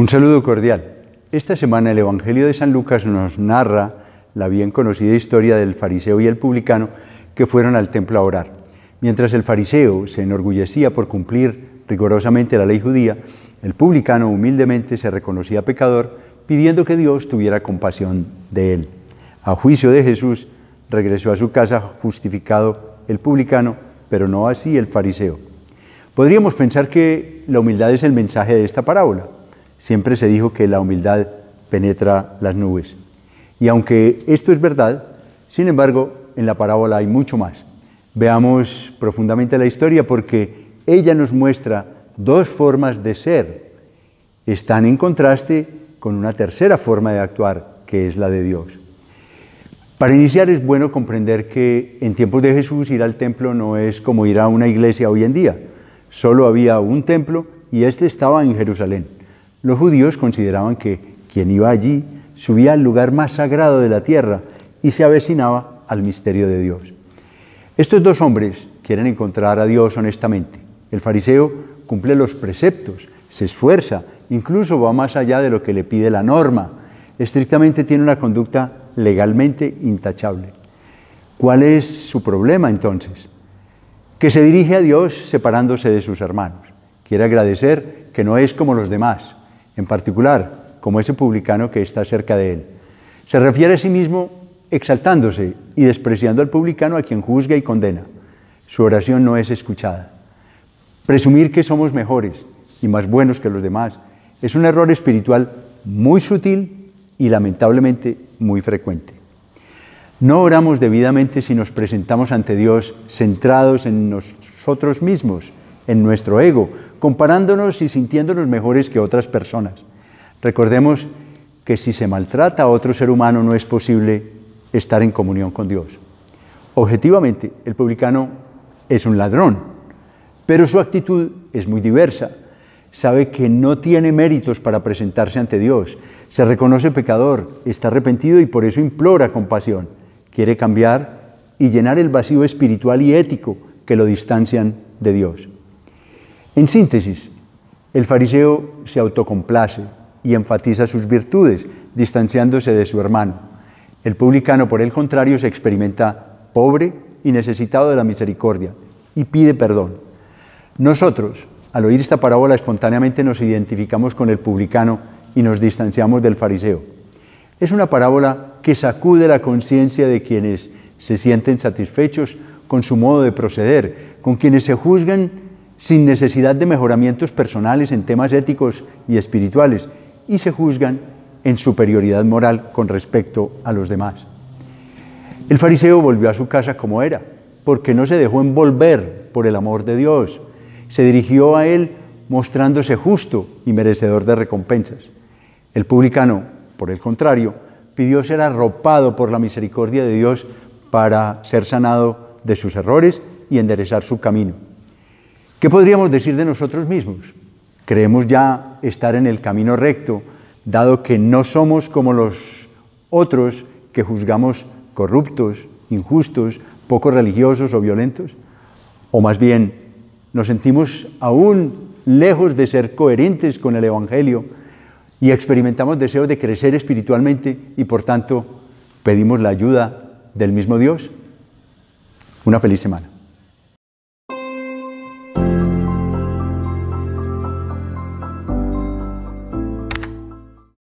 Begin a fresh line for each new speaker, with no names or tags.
Un saludo cordial. Esta semana el Evangelio de San Lucas nos narra la bien conocida historia del fariseo y el publicano que fueron al templo a orar. Mientras el fariseo se enorgullecía por cumplir rigurosamente la ley judía, el publicano humildemente se reconocía pecador, pidiendo que Dios tuviera compasión de él. A juicio de Jesús, regresó a su casa justificado el publicano, pero no así el fariseo. Podríamos pensar que la humildad es el mensaje de esta parábola. Siempre se dijo que la humildad penetra las nubes. Y aunque esto es verdad, sin embargo, en la parábola hay mucho más. Veamos profundamente la historia porque ella nos muestra dos formas de ser. Están en contraste con una tercera forma de actuar, que es la de Dios. Para iniciar es bueno comprender que en tiempos de Jesús ir al templo no es como ir a una iglesia hoy en día. Solo había un templo y este estaba en Jerusalén. Los judíos consideraban que quien iba allí subía al lugar más sagrado de la tierra y se avecinaba al misterio de Dios. Estos dos hombres quieren encontrar a Dios honestamente. El fariseo cumple los preceptos, se esfuerza, incluso va más allá de lo que le pide la norma. Estrictamente tiene una conducta legalmente intachable. ¿Cuál es su problema entonces? Que se dirige a Dios separándose de sus hermanos. Quiere agradecer que no es como los demás, en particular como ese publicano que está cerca de él. Se refiere a sí mismo exaltándose y despreciando al publicano a quien juzga y condena. Su oración no es escuchada. Presumir que somos mejores y más buenos que los demás es un error espiritual muy sutil y lamentablemente muy frecuente. No oramos debidamente si nos presentamos ante Dios centrados en nosotros mismos, en nuestro ego, comparándonos y sintiéndonos mejores que otras personas. Recordemos que si se maltrata a otro ser humano no es posible estar en comunión con Dios. Objetivamente, el publicano es un ladrón, pero su actitud es muy diversa. Sabe que no tiene méritos para presentarse ante Dios. Se reconoce pecador, está arrepentido y por eso implora compasión. Quiere cambiar y llenar el vacío espiritual y ético que lo distancian de Dios. En síntesis, el fariseo se autocomplace y enfatiza sus virtudes, distanciándose de su hermano. El publicano, por el contrario, se experimenta pobre y necesitado de la misericordia y pide perdón. Nosotros, al oír esta parábola, espontáneamente nos identificamos con el publicano y nos distanciamos del fariseo. Es una parábola que sacude la conciencia de quienes se sienten satisfechos con su modo de proceder, con quienes se juzgan sin necesidad de mejoramientos personales en temas éticos y espirituales, y se juzgan en superioridad moral con respecto a los demás. El fariseo volvió a su casa como era, porque no se dejó envolver por el amor de Dios. Se dirigió a él mostrándose justo y merecedor de recompensas. El publicano, por el contrario, pidió ser arropado por la misericordia de Dios para ser sanado de sus errores y enderezar su camino. ¿Qué podríamos decir de nosotros mismos? Creemos ya estar en el camino recto, dado que no somos como los otros que juzgamos corruptos, injustos, poco religiosos o violentos. O más bien, nos sentimos aún lejos de ser coherentes con el Evangelio y experimentamos deseos de crecer espiritualmente y por tanto pedimos la ayuda del mismo Dios. Una feliz semana.